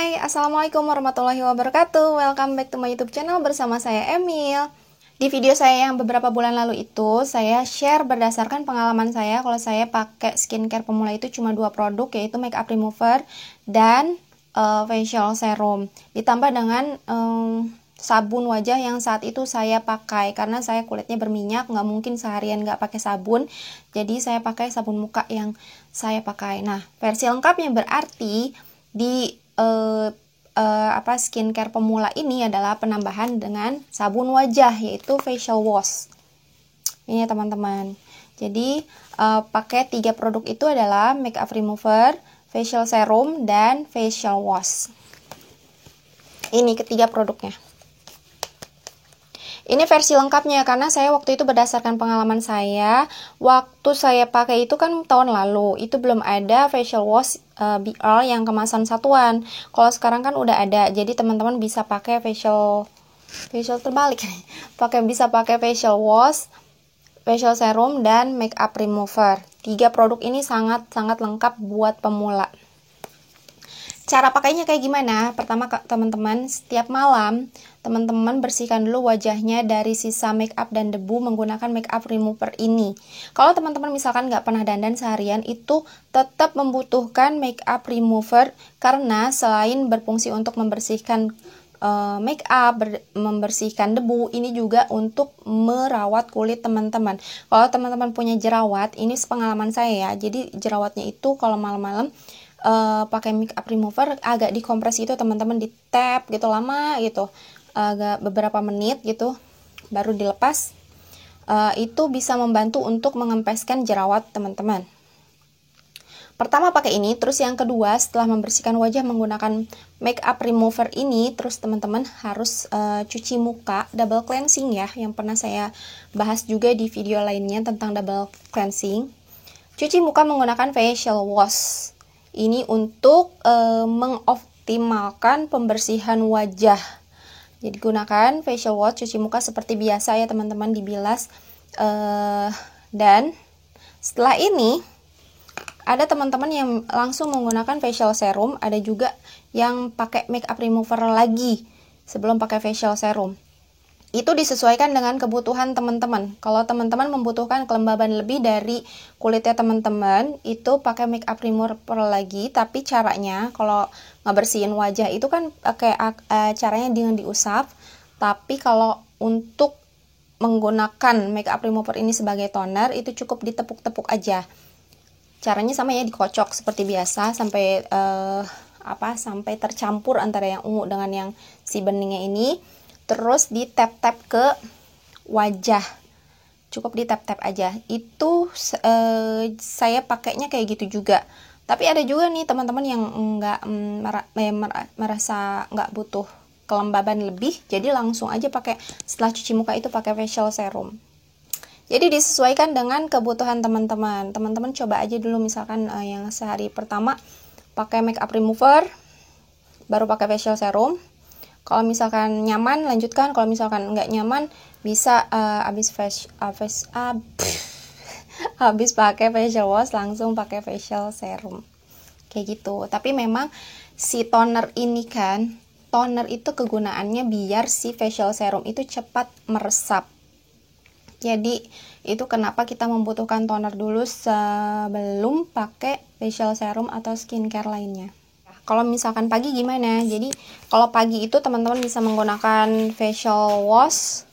Hai, Assalamualaikum warahmatullahi wabarakatuh. Welcome back to my YouTube channel bersama saya Emil. Di video saya yang beberapa bulan lalu itu, saya share berdasarkan pengalaman saya kalau saya pakai skincare pemula itu cuma 2 produk, yaitu makeup remover dan facial serum. Ditambah dengan sabun wajah yang saat itu saya pakai, karena saya kulitnya berminyak, nggak mungkin seharian nggak pakai sabun. Jadi saya pakai sabun muka yang saya pakai. Nah, versi lengkapnya berarti di skincare pemula ini adalah penambahan dengan sabun wajah, yaitu facial wash. Ini ya teman-teman. Jadi pakai 3 produk itu adalah makeup remover, facial serum, dan facial wash. Ini ketiga produknya. Ini versi lengkapnya karena saya waktu itu berdasarkan pengalaman saya, waktu saya pakai itu kan tahun lalu, itu belum ada facial wash BR yang kemasan satuan. Kalau sekarang kan udah ada, jadi teman-teman bisa pakai facial terbalik, bisa pakai facial wash, facial serum, dan makeup remover. 3 produk ini sangat lengkap buat pemula. Cara pakainya kayak gimana? Pertama teman-teman, setiap malam teman-teman bersihkan dulu wajahnya dari sisa make up dan debu menggunakan make up remover ini. Kalau teman-teman misalkan nggak pernah dandan seharian, itu tetap membutuhkan make up remover karena selain berfungsi untuk membersihkan make up, membersihkan debu, ini juga untuk merawat kulit teman-teman. Kalau teman-teman punya jerawat, ini sepengalaman saya ya, jadi jerawatnya itu kalau malam-malam pakai makeup remover agak dikompres itu teman-teman, di tap gitu lama gitu, agak beberapa menit gitu baru dilepas. Itu bisa membantu untuk mengempeskan jerawat teman-teman. Pertama pakai ini, terus yang kedua setelah membersihkan wajah menggunakan makeup remover ini, terus teman-teman harus cuci muka, double cleansing ya, yang pernah saya bahas juga di video lainnya tentang double cleansing. Cuci muka menggunakan facial wash. Ini untuk mengoptimalkan pembersihan wajah. Jadi gunakan facial wash, cuci muka seperti biasa ya teman-teman, dibilas. Dan setelah ini ada teman-teman yang langsung menggunakan facial serum, ada juga yang pakai makeup remover lagi sebelum pakai facial serum. Itu disesuaikan dengan kebutuhan teman-teman. Kalau teman-teman membutuhkan kelembaban lebih dari kulitnya teman-teman, itu pakai makeup remover lagi. Tapi caranya kalau ngebersihin wajah itu kan pakai caranya dengan diusap. Tapi kalau untuk menggunakan makeup remover ini sebagai toner, itu cukup ditepuk-tepuk aja. Caranya sama ya, dikocok seperti biasa sampai sampai tercampur antara yang ungu dengan yang si beningnya ini. Terus di tap-tap ke wajah, cukup di tap-tap aja. Itu saya pakainya kayak gitu juga. Tapi ada juga nih teman-teman yang nggak merasa nggak butuh kelembaban lebih, jadi langsung aja pakai, setelah cuci muka itu pakai facial serum. Jadi disesuaikan dengan kebutuhan teman-teman. Teman-teman coba aja dulu, misalkan yang sehari pertama pakai makeup remover, baru pakai facial serum. Kalau misalkan nyaman, lanjutkan. Kalau misalkan nggak nyaman, bisa habis pakai facial wash langsung pakai facial serum. Kayak gitu. Tapi memang si toner ini kan, toner itu kegunaannya biar si facial serum itu cepat meresap. Jadi itu kenapa kita membutuhkan toner dulu sebelum pakai facial serum atau skincare lainnya. Kalau misalkan pagi gimana? Jadi kalau pagi itu teman-teman bisa menggunakan facial wash,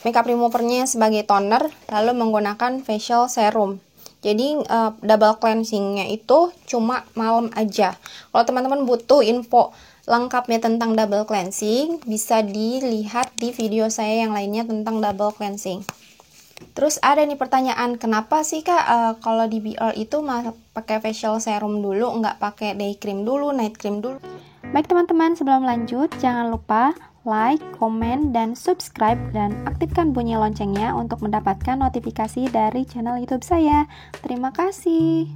makeup removernya sebagai toner, lalu menggunakan facial serum. Jadi double cleansingnya itu cuma malam aja. Kalau teman-teman butuh info lengkapnya tentang double cleansing, bisa dilihat di video saya yang lainnya tentang double cleansing. Terus ada nih pertanyaan, kenapa sih kak kalau di BR itu pakai facial serum dulu, nggak pakai day cream dulu, night cream dulu? Baik teman-teman, sebelum lanjut jangan lupa like, komen, dan subscribe, dan aktifkan bunyi loncengnya untuk mendapatkan notifikasi dari channel YouTube saya. Terima kasih.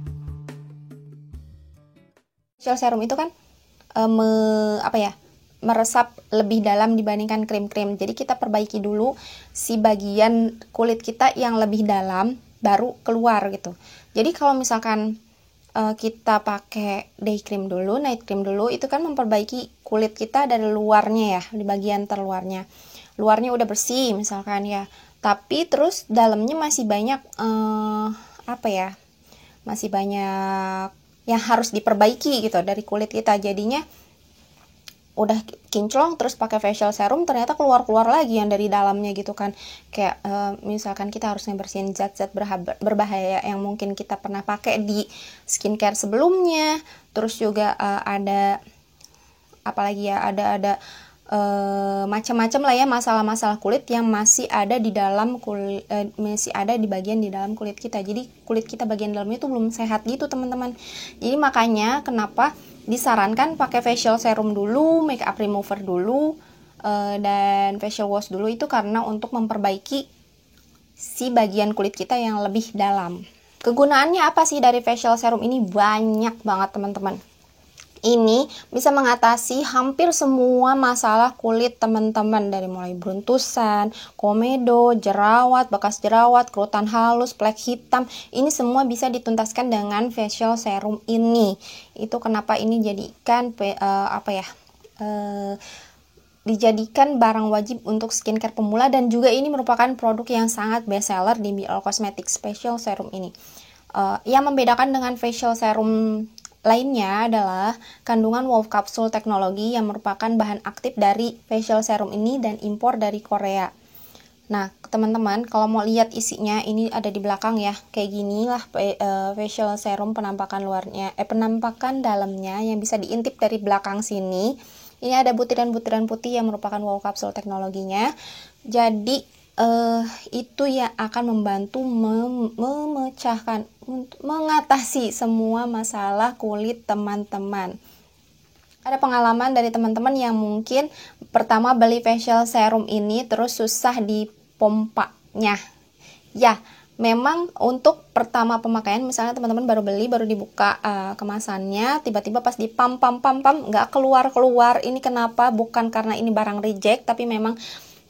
Facial serum itu kan meresap lebih dalam dibandingkan krim-krim. Jadi kita perbaiki dulu si bagian kulit kita yang lebih dalam, baru keluar gitu. Jadi kalau misalkan kita pakai day cream dulu, night cream dulu, itu kan memperbaiki kulit kita dari luarnya ya, di bagian terluarnya. Luarnya udah bersih misalkan ya, tapi terus dalamnya masih banyak masih banyak yang harus diperbaiki gitu dari kulit kita. Jadinya udah kinclong terus pakai facial serum ternyata keluar lagi yang dari dalamnya gitu kan. Kayak misalkan kita harus ngebersihin zat-zat berbahaya yang mungkin kita pernah pakai di skincare sebelumnya. Terus juga ada apalagi ya, ada macam-macam lah ya masalah-masalah kulit yang masih ada di dalam kulit, masih ada di bagian di dalam kulit kita. Jadi kulit kita bagian dalamnya itu belum sehat gitu teman-teman. Jadi makanya kenapa disarankan pakai facial serum dulu, makeup remover dulu, dan facial wash dulu, itu karena untuk memperbaiki si bagian kulit kita yang lebih dalam. Kegunaannya apa sih dari facial serum ini? Banyak banget teman-teman. Ini bisa mengatasi hampir semua masalah kulit teman-teman, dari mulai beruntusan, komedo, jerawat, bekas jerawat, kerutan halus, flek hitam. Ini semua bisa dituntaskan dengan facial serum ini. Itu kenapa ini jadikan dijadikan barang wajib untuk skincare pemula, dan juga ini merupakan produk yang sangat best seller di BL Cosmetics facial serum ini. Yang membedakan dengan facial serum lainnya adalah kandungan wow capsule teknologi yang merupakan bahan aktif dari facial serum ini dan impor dari Korea. Nah, teman-teman, kalau mau lihat isinya, ini ada di belakang ya. Kayak gini lah facial serum penampakan luarnya, penampakan dalamnya yang bisa diintip dari belakang sini. Ini ada butiran-butiran putih yang merupakan wow capsule teknologinya. Jadi itu yang akan membantu memecahkan, mengatasi semua masalah kulit teman-teman. Ada pengalaman dari teman-teman yang mungkin pertama beli facial serum ini terus susah di pompanya. Ya, memang untuk pertama pemakaian, misalnya teman-teman baru beli, baru dibuka kemasannya, tiba-tiba pas di pam nggak keluar. Ini kenapa? Bukan karena ini barang reject, tapi memang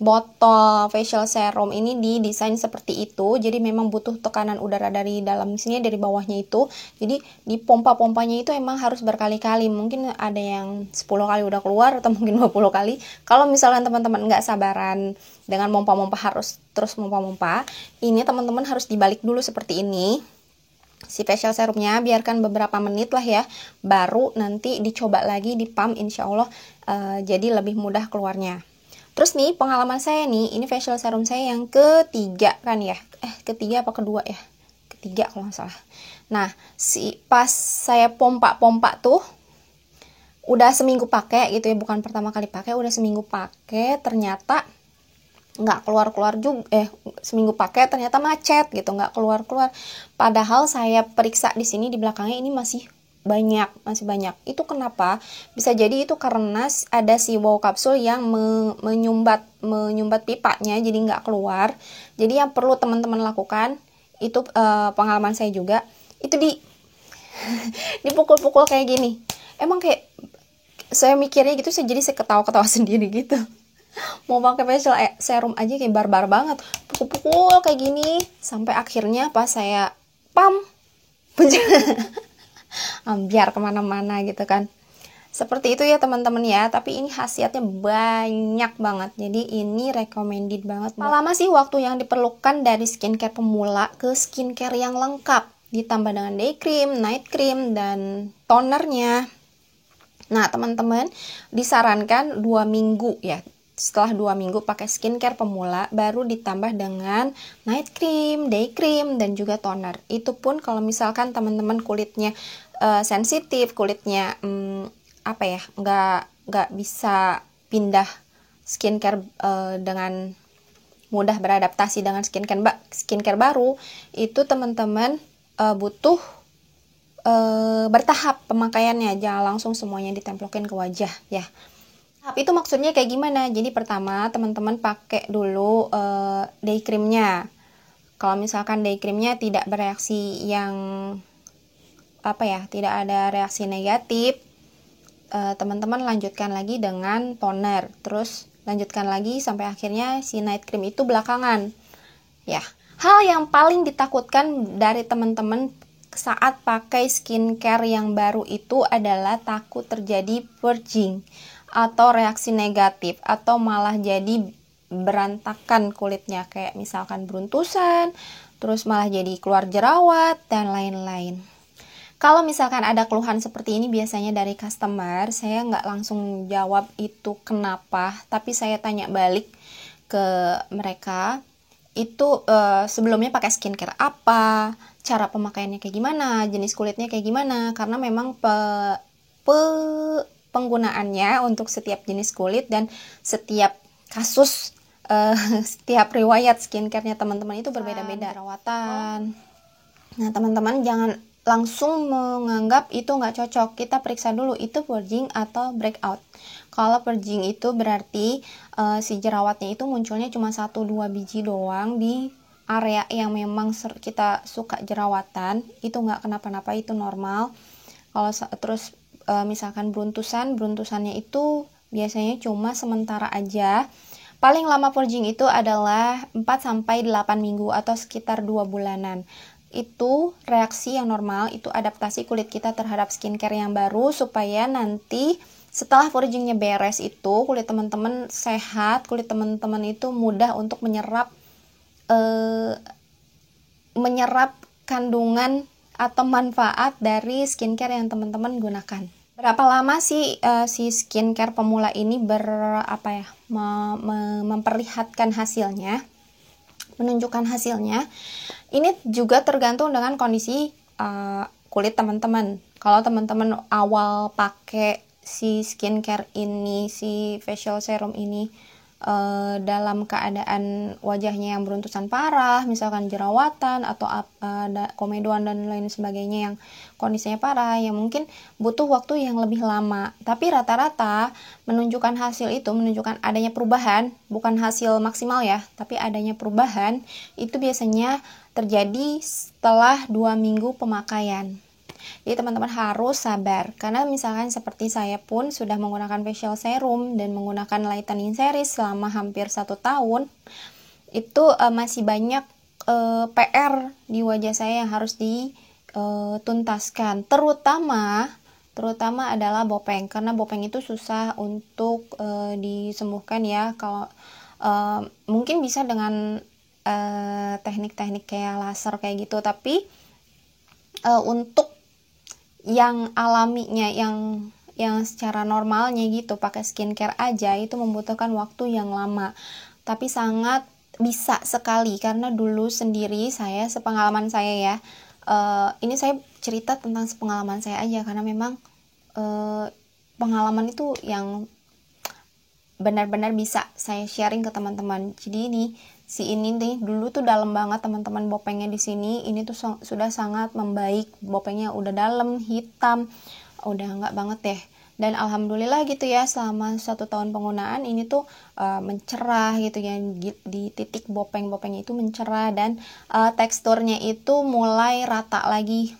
botol facial serum ini didesain seperti itu. Jadi memang butuh tekanan udara dari dalam sini, dari bawahnya itu. Jadi di pompa-pompanya itu emang harus berkali-kali. Mungkin ada yang 10 kali udah keluar, atau mungkin 20 kali. Kalau misalkan teman-teman nggak sabaran dengan pompa-pompa, harus terus pompa-pompa, ini teman-teman harus dibalik dulu seperti ini si facial serumnya, biarkan beberapa menit lah ya, baru nanti dicoba lagi di pump, insya Allah jadi lebih mudah keluarnya. Terus nih pengalaman saya nih, ini facial serum saya yang ketiga kan ya, ketiga apa kedua ya, ketiga kalau nggak salah. Nah, pas saya pompa tuh udah seminggu pakai gitu ya, bukan pertama kali pakai, udah seminggu pakai, ternyata nggak keluar juga, seminggu pakai ternyata macet gitu, nggak keluar. Padahal saya periksa di sini di belakangnya ini masih banyak. Itu kenapa? Bisa jadi itu karena ada si wow kapsul yang menyumbat pipanya, jadi nggak keluar. Jadi yang perlu teman-teman lakukan itu, pengalaman saya juga, itu dipukul-pukul kayak gini. Emang kayak saya mikirnya gitu, saya ketawa-ketawa sendiri gitu. Mau pakai facial serum aja kayak barbar banget, pukul-pukul kayak gini, sampai akhirnya pas saya pam biar kemana-mana gitu kan. Seperti itu ya teman-teman ya, tapi ini khasiatnya banyak banget, jadi ini recommended banget. Lama sih waktu yang diperlukan dari skincare pemula ke skincare yang lengkap, ditambah dengan day cream, night cream, dan tonernya. Nah teman-teman, disarankan 2 minggu ya. Setelah 2 minggu pakai skincare pemula, baru ditambah dengan night cream, day cream, dan juga toner. Itu pun kalau misalkan teman-teman kulitnya sensitif, kulitnya nggak bisa pindah skincare dengan mudah beradaptasi dengan skincare baru, itu teman-teman butuh bertahap pemakaiannya, jangan langsung semuanya ditemplokin ke wajah ya. Tapi itu maksudnya kayak gimana? Jadi pertama teman-teman pakai dulu day creamnya. Kalau misalkan day creamnya tidak bereaksi yang tidak ada reaksi negatif, teman-teman lanjutkan lagi dengan toner. Terus lanjutkan lagi sampai akhirnya si night cream itu belakangan. Ya, hal yang paling ditakutkan dari teman-teman saat pakai skincare yang baru itu adalah takut terjadi purging atau reaksi negatif, atau malah jadi berantakan kulitnya, kayak misalkan beruntusan, terus malah jadi keluar jerawat dan lain-lain. Kalau misalkan ada keluhan seperti ini biasanya dari customer, saya nggak langsung jawab itu kenapa, tapi saya tanya balik ke mereka, itu sebelumnya pakai skincare apa, cara pemakaiannya kayak gimana, jenis kulitnya kayak gimana, karena memang penggunaannya untuk setiap jenis kulit dan setiap kasus setiap riwayat skincare-nya teman-teman itu berbeda-beda. Perawatan. Nah, teman-teman jangan langsung menganggap itu nggak cocok. Kita periksa dulu itu purging atau breakout. Kalau purging itu berarti si jerawatnya itu munculnya cuma 1-2 biji doang di area yang memang kita suka jerawatan, itu nggak kenapa-napa, itu normal. Kalau terus misalkan beruntusannya itu biasanya cuma sementara aja. Paling lama purging itu adalah 4-8 minggu atau sekitar 2 bulanan. Itu reaksi yang normal, itu adaptasi kulit kita terhadap skincare yang baru, supaya nanti setelah purgingnya beres itu kulit teman-teman sehat, kulit teman-teman itu mudah untuk menyerap kandungan atau manfaat dari skincare yang teman-teman gunakan. Berapa lama sih si skincare pemula ini memperlihatkan hasilnya, menunjukkan hasilnya? Ini juga tergantung dengan kondisi kulit teman-teman. Kalau teman-teman awal pakai si skincare ini, si facial serum ini dalam keadaan wajahnya yang beruntusan parah, misalkan jerawatan atau komedoan dan lain sebagainya yang kondisinya parah, yang mungkin butuh waktu yang lebih lama. Tapi rata-rata menunjukkan hasil itu, menunjukkan adanya perubahan, bukan hasil maksimal ya, tapi adanya perubahan, itu biasanya terjadi setelah 2 minggu pemakaian. Jadi teman-teman harus sabar, karena misalkan seperti saya pun sudah menggunakan facial serum dan menggunakan lightening series selama hampir 1 tahun, itu masih banyak PR di wajah saya yang harus dituntaskan, terutama adalah bopeng, karena bopeng itu susah untuk disembuhkan ya. Kalau mungkin bisa dengan teknik-teknik kayak laser kayak gitu, tapi untuk yang alaminya, yang secara normalnya gitu, pakai skincare aja itu membutuhkan waktu yang lama, tapi sangat bisa sekali. Karena dulu sendiri saya, sepengalaman saya ya, ini saya cerita tentang sepengalaman saya aja, karena memang pengalaman itu yang benar-benar bisa saya sharing ke teman-teman. Jadi ini nih dulu tuh dalam banget teman-teman bopengnya di sini. Ini tuh sudah sangat membaik, bopengnya udah dalam, hitam, udah enggak banget deh. Dan alhamdulillah gitu ya, selama 1 tahun penggunaan ini tuh mencerah gitu ya, di titik bopeng-bopengnya itu mencerah, dan teksturnya itu mulai rata lagi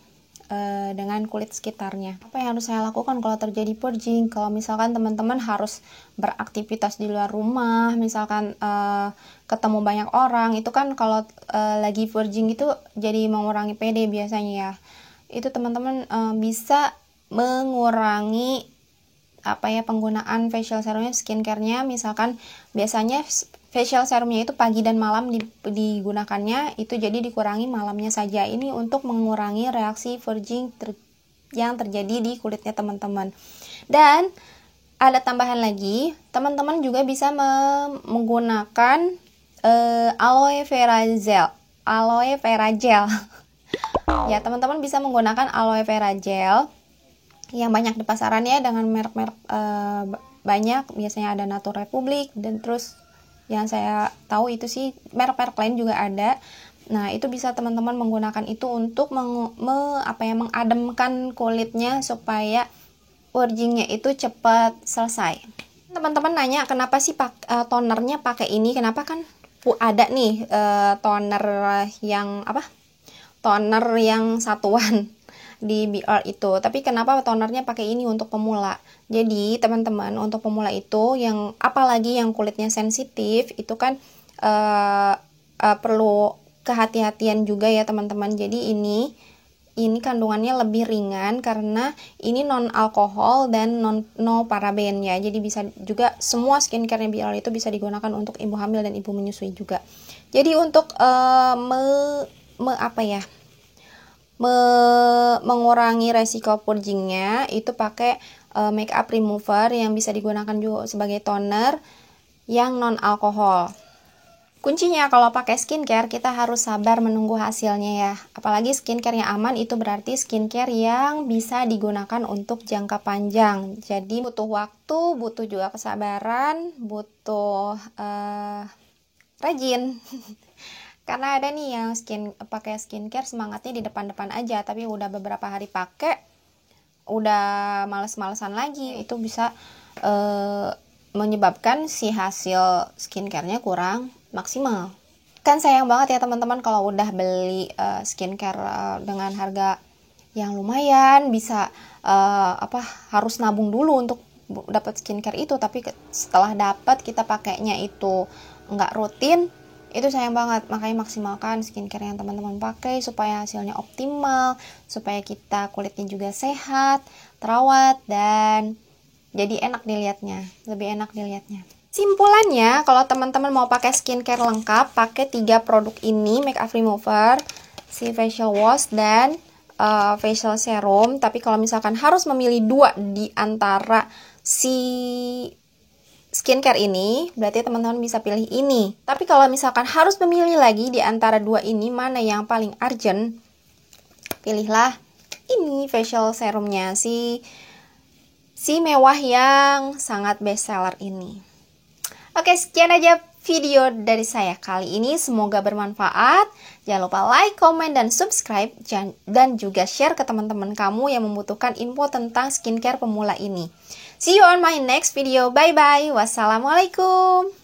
dengan kulit sekitarnya. Apa yang harus saya lakukan kalau terjadi purging? Kalau misalkan teman-teman harus beraktivitas di luar rumah, misalkan ketemu banyak orang, itu kan kalau lagi purging itu jadi mengurangi PD biasanya ya. Itu teman-teman bisa mengurangi penggunaan facial serumnya, skincare-nya. Misalkan biasanya facial serumnya itu pagi dan malam digunakannya, itu jadi dikurangi malamnya saja. Ini untuk mengurangi reaksi purging yang terjadi di kulitnya teman-teman. Dan ada tambahan lagi, teman-teman juga bisa menggunakan aloe vera gel. Ya, teman-teman bisa menggunakan aloe vera gel yang banyak di pasaran ya, dengan merek-merek banyak. Biasanya ada Natura Republic, dan terus yang saya tahu itu sih merek-merek lain juga ada. Nah, itu bisa teman-teman menggunakan itu untuk mengademkan kulitnya supaya purgingnya itu cepat selesai. Teman-teman nanya kenapa sih tonernya pakai ini? Kenapa? Kan ada nih toner yang satuan di BR itu, tapi kenapa tonernya pakai ini untuk pemula? Jadi teman-teman, untuk pemula itu, yang apalagi yang kulitnya sensitif, itu kan perlu kehati-hatian juga ya teman-teman. Jadi ini ini kandungannya lebih ringan karena ini non alkohol dan no paraben ya. Jadi bisa juga semua skincare BRL itu bisa digunakan untuk ibu hamil dan ibu menyusui juga. Jadi untuk mengurangi resiko purgingnya itu pakai makeup remover yang bisa digunakan juga sebagai toner yang non alkohol. Kuncinya kalau pakai skincare kita harus sabar menunggu hasilnya ya. Apalagi skincare yang aman itu berarti skincare yang bisa digunakan untuk jangka panjang. Jadi butuh waktu, butuh juga kesabaran, butuh rajin. Karena ada nih yang pakai skincare semangatnya di depan-depan aja, tapi udah beberapa hari pakai udah males-malesan lagi. Itu bisa menyebabkan si hasil skincare-nya kurang maksimal. Kan sayang banget ya teman-teman kalau udah beli skincare dengan harga yang lumayan, bisa harus nabung dulu untuk dapat skincare itu, tapi setelah dapat kita pakainya itu nggak rutin, itu sayang banget. Makanya maksimalkan skincare yang teman-teman pakai supaya hasilnya optimal, supaya kita kulitnya juga sehat, terawat, dan jadi enak dilihatnya, lebih enak dilihatnya. Simpulannya, kalau teman-teman mau pakai skincare lengkap, pakai 3 produk ini, makeup remover, si facial wash, dan facial serum. Tapi kalau misalkan harus memilih 2 di antara si skincare ini, berarti teman-teman bisa pilih ini. Tapi kalau misalkan harus memilih lagi di antara 2 ini, mana yang paling urgent, pilihlah ini facial serumnya, si mewah yang sangat best seller ini. Oke, sekian aja video dari saya kali ini. Semoga bermanfaat. Jangan lupa like, comment, dan subscribe. Dan juga share ke teman-teman kamu yang membutuhkan info tentang skincare pemula ini. See you on my next video. Bye-bye. Wassalamualaikum.